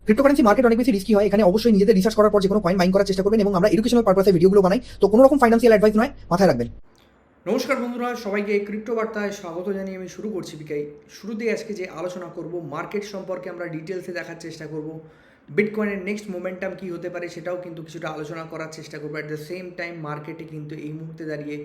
Cryptocurrency market অনেক বেশি risky হয়। এখানে অবশ্যই নিজেদের রিসার্চ করার পর যে কোনো কয়েন বাইং করার চেষ্টা করবেন, এবং আমরা এডুকেশনাল পারপাসে ভিডিওগুলো বানাই, তো কোনো রকম ফাইন্যান্সিয়াল অ্যাডভাইস নয়, মাথায় রাখবেন। নমস্কার বন্ধুরা, সবাইকে ক্রিপ্টো বার্তায় স্বাগত জানিয়ে আমি শুরু করছি বিকাই। শুরুতেই আজকে যে আলোচনা করব মার্কেট সম্পর্কে আমরা ডিটেলসে দেখার চেষ্টা করব। বিটকয়েনের নেক্সট মোমেন্টাম কী হতে পারে সেটাও কিন্তু কিছুটা আলোচনা করার চেষ্টা করবো। অ্যাট দ্য সেম টাইম মার্কেটে কিন্তু এই মুহূর্তে দাঁড়িয়ে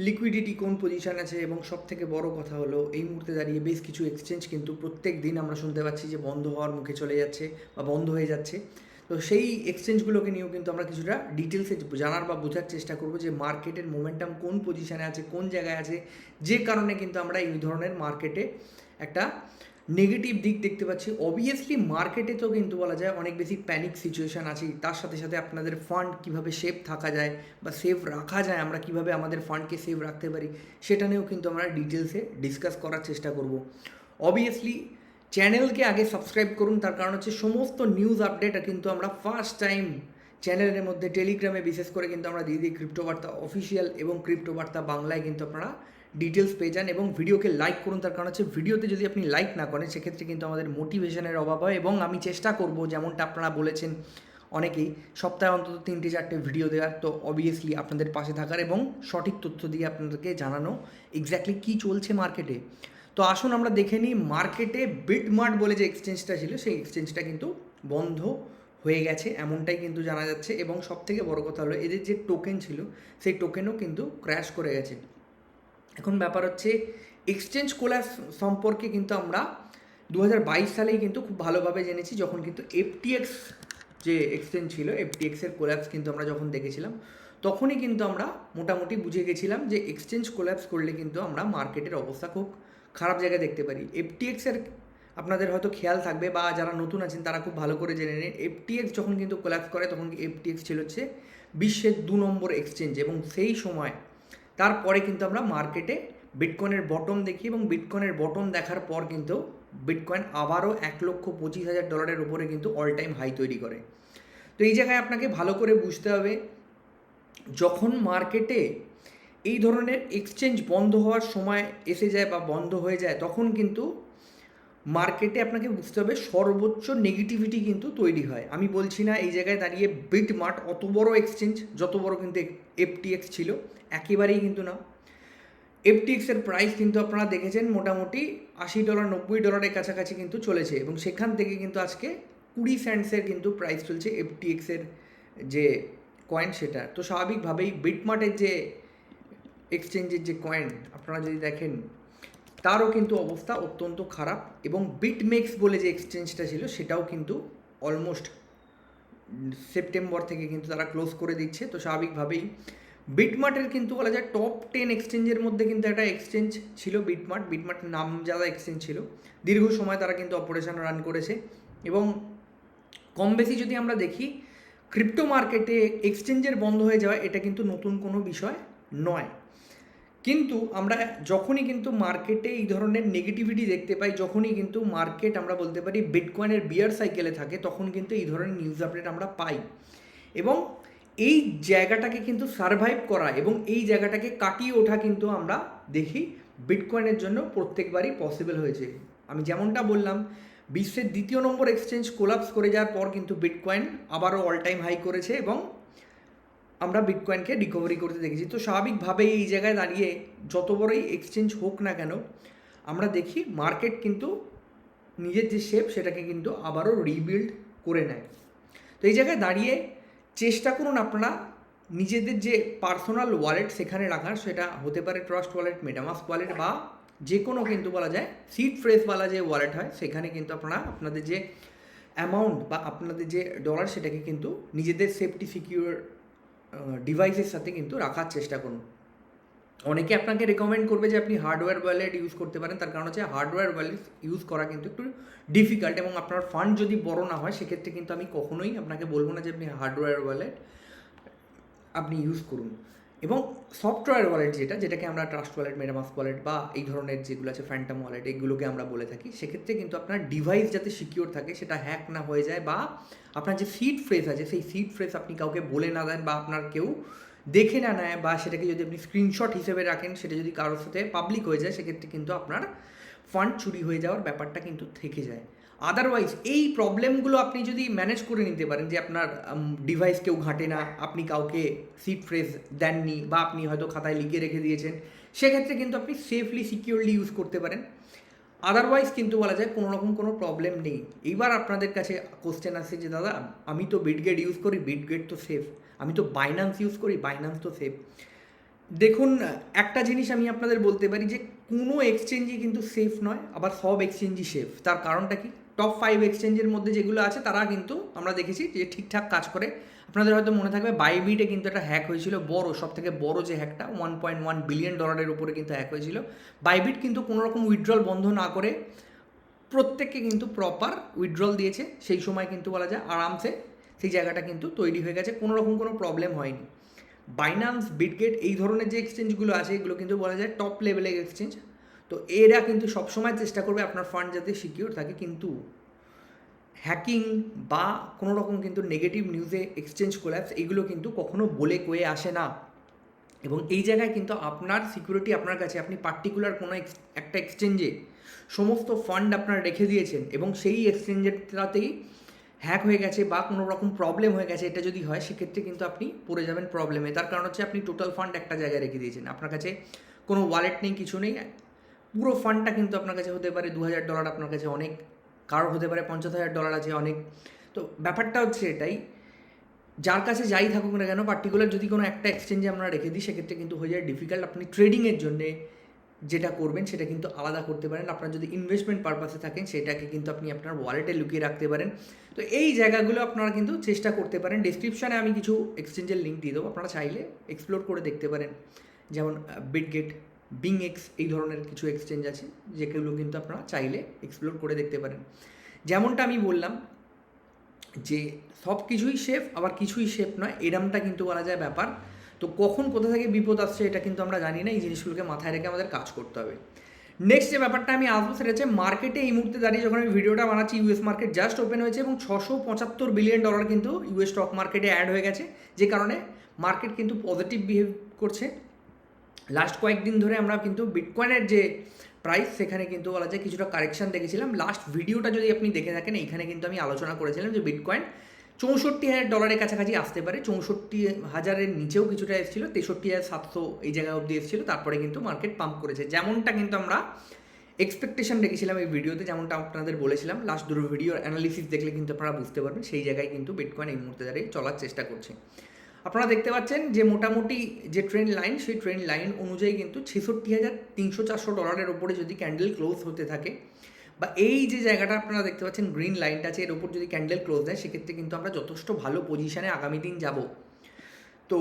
লিকুইডিটি কোন পজিশন আছে, এবং সব থেকে বড় কথা হলো এই মুহূর্তে দাঁড়িয়ে বেশ কিছু এক্সচেঞ্জ কিন্তু প্রত্যেক দিন আমরা শুনতে পাচ্ছি যে বন্ধ হওয়ার মুখে চলে যাচ্ছে বা বন্ধ হয়ে যাচ্ছে। তো সেই এক্সচেঞ্জগুলোকে নিয়েও কিন্তু আমরা কিছুটা ডিটেলসে জানার বা বোঝার চেষ্টা করব যে মার্কেটের মোমেন্টাম কোন পজিশানে আছে, কোন জায়গায় আছে, যে কারণে কিন্তু আমরা এই ধরনের মার্কেটে একটা নেগেটিভ দিক দেখতে পাচ্ছি। অবভিয়াসলি মার্কেটে তো কিন্তু বলা যায় অনেক বেশি প্যানিক সিচুয়েশান আছে, তার সাথে সাথে আপনাদের ফান্ড কীভাবে সেফ থাকা যায় বা সেফ রাখা যায়, আমরা কীভাবে আমাদের ফান্ডকে সেফ রাখতে পারি সেটা নিয়েও কিন্তু আমরা ডিটেলসে ডিসকাস করার চেষ্টা করব। অবভিয়াসলি চ্যানেলকে আগে সাবস্ক্রাইব করুন, তার কারণ হচ্ছে সমস্ত নিউজ আপডেট কিন্তু আমরা ফার্স্ট টাইম চ্যানেলের মধ্যে টেলিগ্রামে বিশেষ করে কিন্তু আমরা দিয়ে দিই ক্রিপ্টো বার্তা অফিসিয়াল এবং ক্রিপ্টো বার্তা বাংলায় কিন্তু আপনারা ডিটেলস পেয়ে যান। এবং ভিডিওকে লাইক করুন, তার কারণ হচ্ছে ভিডিওতে যদি আপনি লাইক না করেন সেক্ষেত্রে কিন্তু আমাদের মোটিভেশনের অভাব হয়। এবং আমি চেষ্টা করব, যেমনটা আপনারা বলেছেন অনেকেই, সপ্তাহে অন্তত 3-4টে ভিডিও দেওয়ার, তো অবভিয়াসলি আপনাদের পাশে থাকার এবং সঠিক তথ্য দিয়ে আপনাদেরকে জানানো এক্স্যাক্টলি কী চলছে মার্কেটে। তো আসুন আমরা দেখে নিই মার্কেটে বিটমার্ট বলে যে এক্সচেঞ্জটা ছিল সেই এক্সচেঞ্জটা কিন্তু বন্ধ হয়ে গেছে এমনটাই কিন্তু জানা যাচ্ছে। এবং সবথেকে বড় কথা হলো এদের যে টোকেন ছিল সেই টোকেনও কিন্তু ক্র্যাশ করে গেছে। এখন ব্যাপার হচ্ছে এক্সচেঞ্জ কোল্যাপস সম্পর্কে কিন্তু আমরা 2022 সালেই কিন্তু খুব ভালোভাবে জেনেছি, যখন কিন্তু এফটিএক্স যে এক্সচেঞ্জ ছিল এফটিএক্সের কোল্যাপস কিন্তু আমরা যখন দেখেছিলাম, তখনই কিন্তু আমরা মোটামুটি বুঝে গেছিলাম যে এক্সচেঞ্জ কোল্যাপস করলে কিন্তু আমরা মার্কেটের অবস্থা খুব খারাপ জায়গায় দেখতে পারি। এফটিএক্সের আপনাদের হয়তো খেয়াল থাকবে, বা যারা নতুন আছেন তারা খুব ভালো করে জেনে নিন, এফটিএক্স যখন কিন্তু কোল্যাপস করে তখন এফটিএক্স ছিল হচ্ছে বিশ্বের 2 নম্বর এক্সচেঞ্জ। এবং সেই সময় তারপরে কিন্তু আমরা মার্কেটে বিটকয়েনের বটম দেখি, এবং বিটকয়েনের বটম দেখার পর কিন্তু বিটকয়েন আবারও $1,25,000 উপরে কিন্তু অল টাইম হাই তৈরি করে। তো এই জায়গায় আপনাকে ভালো করে বুঝতে হবে, যখন মার্কেটে এই ধরনের এক্সচেঞ্জ বন্ধ হওয়ার সময় এসে যায় বা বন্ধ হয়ে যায়, তখন কিন্তু মার্কেটে আপনাকে বুঝতে হবে সর্বোচ্চ নেগেটিভিটি কিন্তু তৈরি হয়। আমি বলছি না এই জায়গায় দাঁড়িয়ে বিটমার্ট অত বড় এক্সচেঞ্জ যত বড় কিন্তু এফটিএক্স ছিল, একেবারেই কিন্তু না। এফটিএক্সের প্রাইস কিন্তু আপনারা দেখেছেন মোটামুটি $80 $90 কাছাকাছি কিন্তু চলেছে, এবং সেখান থেকে কিন্তু আজকে 20 সেন্টসের কিন্তু প্রাইস চলছে এফটিএক্সের যে কয়েন সেটা। তো স্বাভাবিকভাবেই বিটমার্টের যে এক্সচেঞ্জের যে কয়েন আপনারা যদি দেখেন তারও কিন্তু অবস্থা অত্যন্ত খারাপ। এবং বিটমেক্স বলে যে এক্সচেঞ্জটা ছিল সেটাও কিন্তু অলমোস্ট সেপ্টেম্বর থেকে কিন্তু তারা ক্লোজ করে দিচ্ছে। তো স্বাভাবিকভাবেই বিটমার্টের কিন্তু বলা যায় টপ 10 এক্সচেঞ্জের মধ্যে কিন্তু একটা এক্সচেঞ্জ ছিল বিটমার্ট। বিটমার্ট নামজাদা এক্সচেঞ্জ ছিল, দীর্ঘ সময় তারা কিন্তু অপারেশন রান করেছে। এবং কম বেশি যদি আমরা দেখি ক্রিপ্টো মার্কেটে এক্সচেঞ্জের বন্ধ হয়ে যাওয়া এটা কিন্তু নতুন কোনো বিষয় নয়। কিন্তু আমরা যখনই কিন্তু মার্কেটে এই ধরনের নেগেটিভিটি দেখতে পাই, যখনই কিন্তু মার্কেট আমরা বলতে পারি বিটকয়েনের বিয়ার সাইকেলে থাকে, তখন কিন্তু এই ধরনের নিউজ আপডেট আমরা পাই। এবং এই জায়গাটাকে কিন্তু সারভাইভ করা এবং এই জায়গাটাকে কাটিয়ে ওঠা কিন্তু আমরা দেখি বিটকয়েনের জন্য প্রত্যেকবারই পসিবল হয়েছে। আমি যেমনটা বললাম, বিশ্বের 2য় নম্বর এক্সচেঞ্জ কোলাপস করে যাওয়ার পর কিন্তু বিটকয়েন আবারও অল টাইম হাই করেছে, এবং আমরা বিটকয়েনকে রিকভারি করতে দেখেছি। তো স্বাভাবিকভাবেই এই জায়গায় দাঁড়িয়ে যত বড়ই এক্সচেঞ্জ হোক না কেন, আমরা দেখি মার্কেট কিন্তু নিজের যে শেপ সেটাকে কিন্তু আবারও রিবিল্ড করে নেয়। তো এই জায়গায় দাঁড়িয়ে চেষ্টা করুন আপনারা নিজেদের যে পার্সোনাল ওয়ালেট সেখানে রাখার, সেটা হতে পারে ট্রাস্ট ওয়ালেট, মেটামাস্ক ওয়ালেট, বা যে কোনো কিন্তু বলা যায় সিড ফ্রেশওয়ালা যে ওয়ালেট হয় সেখানে কিন্তু আপনারা আপনাদের যে অ্যামাউন্ট বা আপনাদের যে ডলার সেটাকে কিন্তু নিজেদের সেফটি সিকিউর ডিভাইসের সাথে কিন্তু রাখার চেষ্টা করুন। অনেকে আপনাকে রেকমেন্ড করবে যে আপনি হার্ডওয়্যার ওয়ালেট ইউজ করতে পারেন, তার কারণ হচ্ছে হার্ডওয়্যার ওয়ালেট ইউজ করা কিন্তু একটু ডিফিকাল্ট, এবং আপনার ফান্ড যদি বড় না হয় সেক্ষেত্রে কিন্তু আমি কখনোই আপনাকে বলবো না যে আপনি হার্ডওয়্যার ওয়ালেট আপনি ইউজ করুন। এবং সফটওয়্যার ওয়ালেট যেটাকে আমরা ট্রাস্ট ওয়ালেট, মেটামাস্ক ওয়ালেট বা এই ধরনের যেগুলো আছে ফ্যান্টম ওয়ালেট, এগুলোকে আমরা বলে থাকি, সেক্ষেত্রে কিন্তু আপনার ডিভাইস যাতে সিকিউর থাকে, সেটা হ্যাক না হয়ে যায়, বা আপনার যে সিড ফ্রেজ আছে সেই সিড ফ্রেজ আপনি কাউকে বলে না দেন, বা আপনার কেউ দেখে না নেয়, বা সেটাকে যদি আপনি স্ক্রিনশট হিসেবে রাখেন, সেটা যদি কারোর সাথে পাবলিক হয়ে যায়, সেক্ষেত্রে কিন্তু আপনার ফান্ড চুরি হয়ে যাওয়ার ব্যাপারটা কিন্তু থেকে যায়। আদারওয়াইজ এই প্রবলেমগুলো আপনি যদি ম্যানেজ করে নিতে পারেন, যে আপনার ডিভাইস কেউ ঘাঁটে না, আপনি কাউকে সিড ফ্রেজ দেননি, বা আপনি হয়তো খাতায় লিখে রেখে দিয়েছেন, সেক্ষেত্রে কিন্তু আপনি সেফলি সিকিউরলি ইউজ করতে পারেন। আদারওয়াইজ কিন্তু বলা যায় কোনো রকম কোনো প্রবলেম নেই। এইবার আপনাদের কাছে কোশ্চেন আসছে যে দাদা আমি তো বিটগেট ইউজ করি, বিটগেট তো সেফ, আমি তো বাইন্যান্স ইউজ করি, বাইন্যান্স তো সেফ। দেখুন, একটা জিনিস আমি আপনাদের বলতে পারি যে কোনো এক্সচেঞ্জই কিন্তু সেফ নয়, আবার সব এক্সচেঞ্জই সেফ। তার কারণটা কি, টপ 5 এক্সচেঞ্জের মধ্যে যেগুলো আছে তারা কিন্তু আমরা দেখেছি যে ঠিকঠাক কাজ করে। আপনাদের হয়তো মনে থাকবে বাইবিটে কিন্তু একটা হ্যাক হয়েছিল, বড়, সব থেকে বড় যে হ্যাকটা, $1.1 বিলিয়ন উপরে কিন্তু হ্যাক হয়েছিল। বাইবিট কিন্তু কোনো রকম উইথড্রল বন্ধ না করে প্রত্যেককে কিন্তু প্রপার উইথড্রল দিয়েছে। সেই সময় কিন্তু বলা যায় আরামসে সেই জায়গাটা কিন্তু তৈরি হয়ে গেছে, কোনো রকম কোনো প্রবলেম হয়নি। বাইন্যান্স, বিটগেট এই ধরনের যে এক্সচেঞ্জগুলো আছে এগুলো কিন্তু বলা যায় টপ লেভেলের এক্সচেঞ্জ। তো এরা কিন্তু সবসময় চেষ্টা করবে আপনার ফান্ড যাতে সিকিউর থাকে, কিন্তু হ্যাকিং বা কোনো রকম কিন্তু নেগেটিভ নিউজে এক্সচেঞ্জ কোল্যাপস এগুলো কিন্তু কখনো বলে কয়ে আসে না। এবং এই জায়গায় কিন্তু আপনার সিকিউরিটি আপনার কাছে, আপনি পার্টিকুলার কোনো একটা এক্সচেঞ্জে সমস্ত ফান্ড আপনার রেখে দিয়েছেন এবং সেই এক্সচেঞ্জেরটাতেই হ্যাক হয়ে গেছে বা কোনো রকম প্রবলেম হয়ে গেছে, এটা যদি হয় সেক্ষেত্রে কিন্তু আপনি পড়ে যাবেন প্রবলেমে। তার কারণ হচ্ছে আপনি টোটাল ফান্ড একটা জায়গায় রেখে দিয়েছেন, আপনার কাছে কোনো ওয়ালেট নেই, কিছু নেই, পুরো ফান্ডটা কিন্তু আপনার কাছে হতে পারে $2,000, আপনার কাছে অনেক, কারোর হতে পারে $50,000 আছে অনেক। তো ব্যাপারটা হচ্ছে এটাই, যার কাছে যাই থাকুক না কেন, পার্টিকুলার যদি কোনো একটা এক্সচেঞ্জে আমরা রেখে দিই সেক্ষেত্রে কিন্তু হয়ে যায় ডিফিকাল্ট। আপনি ট্রেডিংয়ের জন্যে যেটা করবেন সেটা কিন্তু আলাদা করতে পারেন, আপনার যদি ইনভেস্টমেন্ট পারপাসে থাকেন সেটাকে কিন্তু আপনি আপনার ওয়ালেটে লুকিয়ে রাখতে পারেন। তো এই জায়গাগুলো আপনারা কিন্তু চেষ্টা করতে পারেন। ডেসক্রিপশানে আমি কিছু এক্সচেঞ্জের লিঙ্ক দিয়ে দেবো, আপনারা চাইলে এক্সপ্লোর করে দেখতে পারেন। যেমন বিটগেট, বিংএক্স, এই ধরনের কিছু এক্সচেঞ্জ আছে যেগুলো কিন্তু আপনারা চাইলে এক্সপ্লোর করে দেখতে পারেন। যেমনটা আমি বললাম যে সব কিছুই সেফ, আবার কিছুই সেফ নয়, এরমটা কিন্তু বলা যায় ব্যাপার। তো কখন কোথা থেকে বিপদ আসছে এটা কিন্তু আমরা জানি না, এই জিনিসগুলোকে মাথায় রেখে আমাদের কাজ করতে হবে। নেক্সট যে ব্যাপারটা আমি আসবো সেটা হচ্ছে মার্কেটে এই মুহূর্তে দাঁড়িয়ে যখন আমি ভিডিওটা বানাচ্ছি, ইউএস মার্কেট জাস্ট ওপেন হয়েছে এবং $675 বিলিয়ন কিন্তু ইউএস স্টক মার্কেটে অ্যাড হয়ে গেছে, যে কারণে মার্কেট কিন্তু পজিটিভ বিহেভ করছে। লাস্ট কয়েকদিন ধরে আমরা কিন্তু বিটকয়েনের যে প্রাইস সেখানে কিন্তু বলা যায় কিছুটা কারেকশন দেখেছিলাম। লাস্ট ভিডিওটা যদি আপনি দেখে থাকেন, এইখানে কিন্তু আমি আলোচনা করেছিলাম যে বিটকয়েন $64,000 কাছাকাছি আসতে পারে, 64,000-এর নিচেও কিছুটা এসেছিলো, 63,700 এই জায়গায় অবধি এসেছিলো, তারপরে কিন্তু মার্কেট পাম্প করেছে, যেমনটা কিন্তু আমরা এক্সপেকটেশন রেখেছিলাম এই ভিডিওতে, যেমনটা আপনাদের বলেছিলাম। লাস্ট দুটো ভিডিওর অ্যানালিসিস দেখলে কিন্তু আপনারা বুঝতে পারবেন সেই জায়গায় কিন্তু বিটকয়েন এই মুহূর্তে দাঁড়িয়ে চলার চেষ্টা করছে। আপনারা দেখতে পাচ্ছেন যে মোটামুটি যে ট্রেন্ড লাইন, সেই ট্রেন্ড লাইন অনুযায়ী কিন্তু $66,300-400 ওপরে যদি ক্যান্ডেল ক্লোজ হতে থাকে, বা এই যে জায়গাটা আপনারা দেখতে পাচ্ছেন গ্রিন লাইনটা আছে, এর ওপর যদি ক্যান্ডেল ক্লোজ দেয় সেক্ষেত্রে কিন্তু আমরা যথেষ্ট ভালো পজিশানে আগামী দিন যাব। তো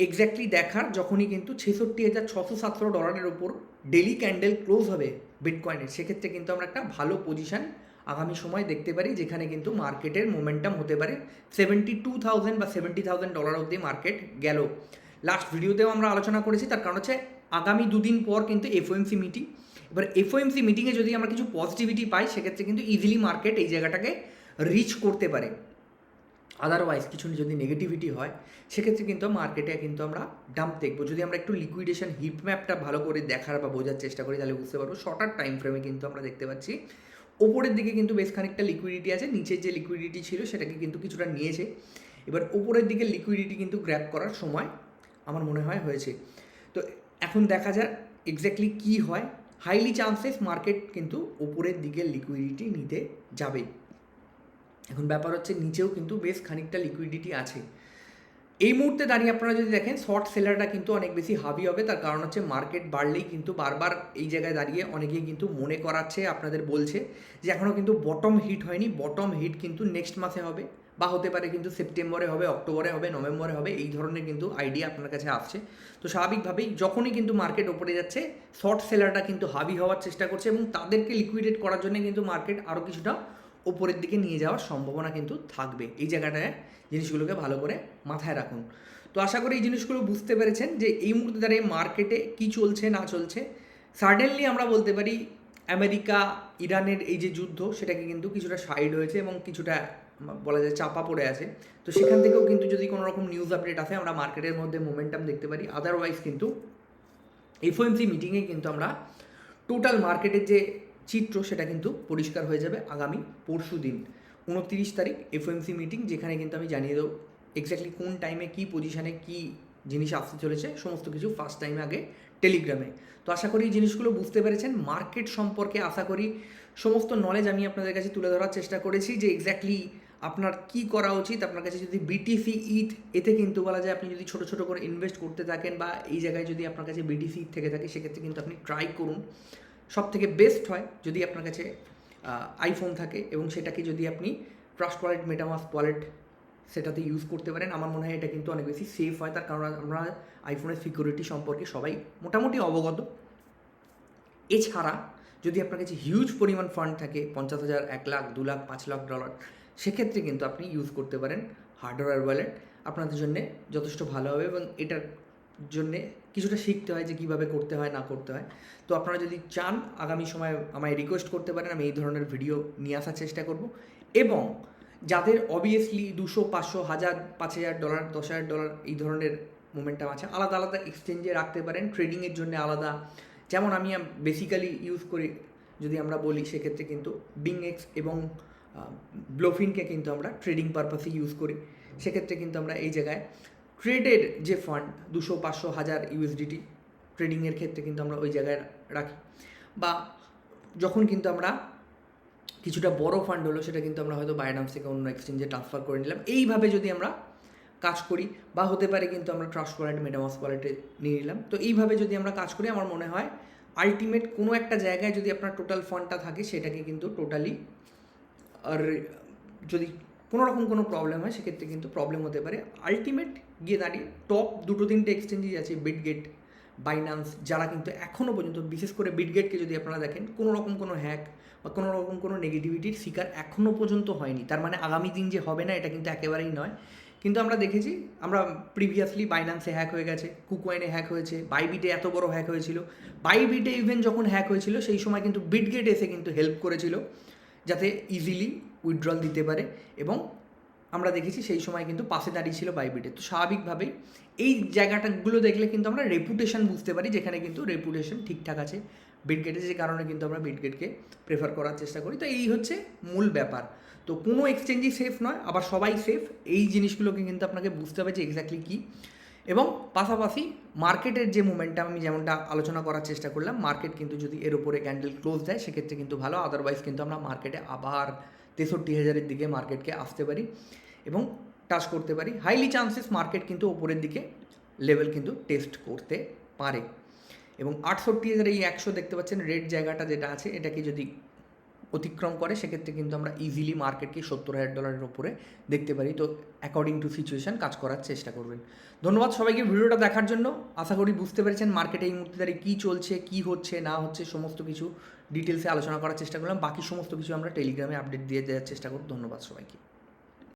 এক্স্যাক্টলি দেখার, যখনই কিন্তু $66,600-700 ওপর ডেলি ক্যান্ডেল ক্লোজ হবে বিটকয়েনের, সেক্ষেত্রে কিন্তু আমরা একটা ভালো পজিশান আগামী সময় দেখতে পারি, যেখানে কিন্তু মার্কেটের মোমেন্টাম হতে পারে $72,000 বা $70,000 অবধি মার্কেট গেল। লাস্ট ভিডিওতেও আমরা আলোচনা করেছি, তার কারণ হচ্ছে আগামী দুদিন পর কিন্তু এফওএমসি মিটিং। এবার এফওএমসি মিটিংয়ে যদি আমরা কিছু পজিটিভিটি পাই সেক্ষেত্রে কিন্তু ইজিলি মার্কেট এই জায়গাটাকে রিচ করতে পারে। আদারওয়াইজ কিছু যদি নেগেটিভিটি হয় সেক্ষেত্রে কিন্তু মার্কেটে কিন্তু আমরা ডাম্প দেখবো। যদি আমরা একটু লিকুইডেশন হিট ম্যাপটা ভালো করে দেখার বা বোঝার চেষ্টা করি তাহলে বুঝতে পারবো শর্টার টাইম ফ্রেমে কিন্তু আমরা দেখতে পাচ্ছি ওপরের দিকে কিন্তু বেশ খানিকটা লিকুইডিটি আছে, নিচের যে লিকুইডিটি ছিল সেটাকে কিন্তু কিছুটা নিয়েছে। এবার ওপরের দিকে লিকুইডিটি কিন্তু গ্র্যাব করার সময় আমার মনে হয় হয়েছে। তো এখন দেখা যাক এক্স্যাক্টলি কী হয়। হাইলি চান্সেস মার্কেট কিন্তু ওপরের দিকে লিকুইডিটি নিতে যাবে। এখন ব্যাপার হচ্ছে নিচেও কিন্তু বেশ খানিকটা লিকুইডিটি আছে। এই মুহূর্তে দাঁড়িয়ে আপনারা যদি দেখেন শর্ট সেলারটা কিন্তু অনেক বেশি হাবি হবে, তার কারণ হচ্ছে মার্কেট বাড়লেই কিন্তু বারবার এই জায়গায় দাঁড়িয়ে অনেকেই কিন্তু মনে করাচ্ছে, আপনাদের বলছে যে এখনও কিন্তু বটম হিট হয়নি, বটম হিট কিন্তু নেক্সট মাসে হবে, বা হতে পারে কিন্তু সেপ্টেম্বরে হবে, অক্টোবরে হবে, নভেম্বরে হবে, এই ধরনের কিন্তু আইডিয়া আপনার কাছে আসছে। তো স্বাভাবিকভাবেই যখনই কিন্তু মার্কেট ওপরে যাচ্ছে শর্ট সেলারটা কিন্তু হাবি হওয়ার চেষ্টা করছে এবং তাদেরকে লিকুইডেট করার জন্য কিন্তু মার্কেট আরও কিছুটা ওপরের দিকে নিয়ে যাওয়ার সম্ভাবনা কিন্তু থাকবে। এই জায়গাটায় জিনিসগুলোকে ভালো করে মাথায় রাখুন। তো আশা করি এই জিনিসগুলো বুঝতে পেরেছেন যে এই মুহূর্তে দাঁড়িয়ে মার্কেটে কী চলছে না চলছে। সাডেনলি আমরা বলতে পারি আমেরিকা ইরানের এই যে যুদ্ধ সেটাকে কিন্তু কিছুটা সাইড হয়েছে এবং কিছুটা বলা যায় চাপা পড়ে আছে। তো সেখান থেকেও কিন্তু যদি কোনো রকম নিউজ আপডেট আসে আমরা মার্কেটের মধ্যে মোমেন্টাম দেখতে পারি। আদারওয়াইজ কিন্তু এফওএমসি মিটিংয়ে কিন্তু আমরা টোটাল মার্কেটের যে চিত্র সেটা কিন্তু পরিষ্কার হয়ে যাবে আগামী পরশু দিন 29 তারিখ এফওএমসি মিটিং, যেখানে কিন্তু আমি জানিয়ে দেবো এক্স্যাক্টলি কোন টাইমে কী পজিশানে কী জিনিস আসতে চলেছে, সমস্ত কিছু ফার্স্ট টাইমে আগে টেলিগ্রামে। তো আশা করি এই জিনিসগুলো বুঝতে পেরেছেন। মার্কেট সম্পর্কে আশা করি সমস্ত নলেজ আমি আপনাদের কাছে তুলে ধরার চেষ্টা করেছি যে এক্স্যাক্টলি আপনার কি করা উচিত। আপনার কাছে যদি বিটিসি ইথ, এতে কিন্তু বলা যায় আপনি যদি ছোটো ছোটো করে ইনভেস্ট করতে থাকেন বা এই জায়গায় যদি আপনার কাছে বিটিসি ইথ থেকে থাকে, সেক্ষেত্রে কিন্তু আপনি ট্রাই করুন। সব থেকে বেস্ট হয় যদি আপনার কাছে আইফোন থাকে এবং সেটাকে যদি আপনি ট্রাস্ট ওয়ালেট, মেটামাস্ক ওয়ালেট সেটাতে ইউজ করতে পারেন। আমার মনে হয় এটা কিন্তু অনেক বেশি সেফ হয়, তার কারণ আমরা আইফোনের সিকিউরিটি সম্পর্কে সবাই মোটামুটি অবগত। এছাড়া যদি আপনার কাছে হিউজ পরিমাণ ফান্ড থাকে, 50,000, 1 লাখ, 2 লাখ, 5 লাখ ডলার, সেক্ষেত্রে কিন্তু আপনি ইউজ করতে পারেন হার্ডওয়্যার ওয়ালেট। আপনাদের জন্যে যথেষ্ট ভালো হবে এবং এটার জন্যে কিছুটা শিখতে হয় যে কীভাবে করতে হয় না করতে হয়। তো আপনারা যদি চান আগামী সময়ে আমায় রিকোয়েস্ট করতে পারেন, আমি এই ধরনের ভিডিও নিয়ে আসার চেষ্টা করব। এবং যাদের অবভিয়াসলি 200, 500, 1000, 5,000 ডলার, 10,000 ডলার এই ধরনের মোমেন্টাম আছে, আলাদা আলাদা এক্সচেঞ্জে রাখতে পারেন। ট্রেডিংয়ের জন্য আলাদা, যেমন আমি বেসিক্যালি ইউজ করি যদি আমরা বলি, সেক্ষেত্রে কিন্তু বিংএক্স এবং ব্লোফিনকে কিন্তু আমরা ট্রেডিং পারপাসে ইউজ করি। সেক্ষেত্রে কিন্তু আমরা এই জায়গায় ট্রেডের যে ফান্ড 200, 500, 1000 ইউএসডিটি ট্রেডিংয়ের ক্ষেত্রে কিন্তু আমরা ওই জায়গায় রাখি। বা যখন কিন্তু আমরা কিছুটা বড় ফান্ড হলো, সেটা কিন্তু আমরা হয়তো বাইন্যান্স থেকে অন্য এক্সচেঞ্জে ট্রান্সফার করে নিলাম। এইভাবে যদি আমরা কাজ করি, বা হতে পারে কিন্তু আমরা ট্রাস্ট ওয়ালেট, মেটামাস্ক ওয়ালেটে নিয়ে নিলাম। তো এইভাবে যদি আমরা কাজ করি, আমার মনে হয় আলটিমেট কোনো একটা জায়গায় যদি আপনার টোটাল ফান্ডটা থাকে, সেটাকে কিন্তু টোটালি, আর যদি কোনো রকম কোনো প্রবলেম হয় সেক্ষেত্রে কিন্তু প্রবলেম হতে পারে। আলটিমেট গিয়ে দাঁড়িয়ে টপ 2-3টে এক্সচেঞ্জই আছে, বিটগেট, বাইন্যান্স, যারা কিন্তু এখনও পর্যন্ত, বিশেষ করে বিটগেটকে যদি আপনারা দেখেন, কোনো রকম কোনো হ্যাক বা কোনো রকম কোনো নেগেটিভিটির শিকার এখনও পর্যন্ত হয়নি। তার মানে আগামী দিন যে হবে না এটা কিন্তু একেবারেই নয়। কিন্তু আমরা দেখেছি, আমরা প্রিভিয়াসলি বাইন্যান্সে হ্যাক হয়ে গেছে, কুকয়েনে হ্যাক হয়েছে, বাইবিটে এত বড় হ্যাক হয়েছিল। বাইবিটে ইভেন যখন হ্যাক হয়েছিল সেই সময় কিন্তু বিটগেট এসে কিন্তু হেল্প করেছিল যাতে ইজিলি উইথড্রল দিতে পারে, এবং আমরা দেখেছি সেই সময় কিন্তু পাশে দাঁড়িয়ে ছিল বাইবিটে। তো স্বাভাবিকভাবেই এই জায়গাটাগুলো দেখলে কিন্তু আমরা রেপুটেশন বুঝতে পারি, যেখানে কিন্তু রেপুটেশন ঠিকঠাক আছে বিটগেটে, যে কারণে কিন্তু আমরা বিটগেটকে প্রেফার করার চেষ্টা করি। তো এই হচ্ছে মূল ব্যাপার। তো কোনো এক্সচেঞ্জই সেফ নয়, আবার সবাই সেফ, এই জিনিসগুলোকে কিন্তু আপনাকে বুঝতে হবে যে এক্স্যাক্টলি কী। এবং পাশাপাশি মার্কেটের যে মোমেন্টাম আমি যেমনটা আলোচনা করার চেষ্টা করলাম, মার্কেট কিন্তু যদি এর উপরে ক্যান্ডেল ক্লোজ দেয় সেক্ষেত্রে কিন্তু ভালো, আদারওয়াইজ কিন্তু আমরা মার্কেটে আবার 63,000-এর দিকে মার্কেটকে আসতে পারি এবং টাচ করতে পারি। হাইলি চান্সেস মার্কেট কিন্তু ওপরের দিকে লেভেল কিন্তু টেস্ট করতে পারে। এবং 68,000, এই 100 দেখতে পাচ্ছেন রেড জায়গাটা যেটা আছে, এটাকে যদি অতিক্রম করে সেক্ষেত্রে কিন্তু আমরা ইজিলি মার্কেটকে $70,000 ওপরে দেখতে পারি। তো অ্যাকর্ডিং টু সিচুয়েশান কাজ করার চেষ্টা করবেন। ধন্যবাদ সবাইকে ভিডিওটা দেখার জন্য। আশা করি বুঝতে পেরেছেন মার্কেটে এই মুহূর্তে দাঁড়িয়ে কী চলছে, কী হচ্ছে না হচ্ছে, সমস্ত কিছু ডিটেলসে আলোচনা করার চেষ্টা করলাম। বাকি সমস্ত কিছু আমরা টেলিগ্রামে আপডেট দিয়ে দেওয়ার চেষ্টা করব। ধন্যবাদ সবাইকে।